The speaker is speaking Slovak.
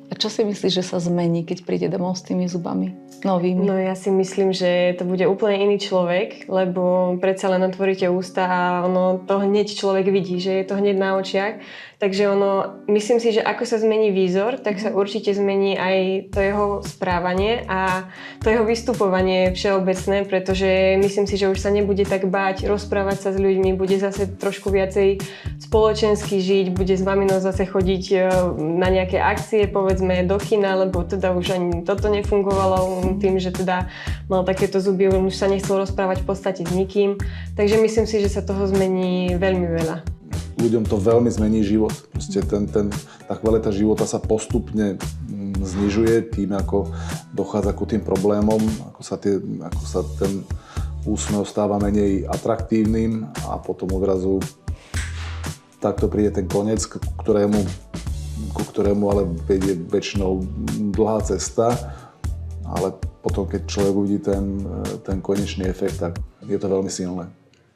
A čo si myslíš, že sa zmení, keď príde domov s tými zubami novými? No ja si myslím, že to bude úplne iný človek, lebo predsa len otvoríte ústa a ono to hneď človek vidí, že je to hneď na očiach. Takže myslím si, že ako sa zmení výzor, tak sa určite zmení aj to jeho správanie a to jeho vystupovanie všeobecné, pretože myslím si, že už sa nebude tak báť rozprávať sa s ľuďmi, bude zase trošku viacej spoločensky žiť, bude s maminou zase chodiť na nejaké akcie, povedzme do kina, lebo teda už ani toto nefungovalo tým, že teda mal takéto zuby, už sa nechcel rozprávať v podstate s nikým. Takže myslím si, že sa toho zmení veľmi veľa. Ľuďom to veľmi zmení život. Proste tá kvalita života sa postupne znižuje tým, ako dochádza ku tým problémom, ako sa ten úsmev stáva menej atraktívnym a potom odrazu takto príde ten koniec, ku ktorému ale vedie väčšinou dlhá cesta, ale potom, keď človek uvidí ten konečný efekt, tak je to veľmi silné.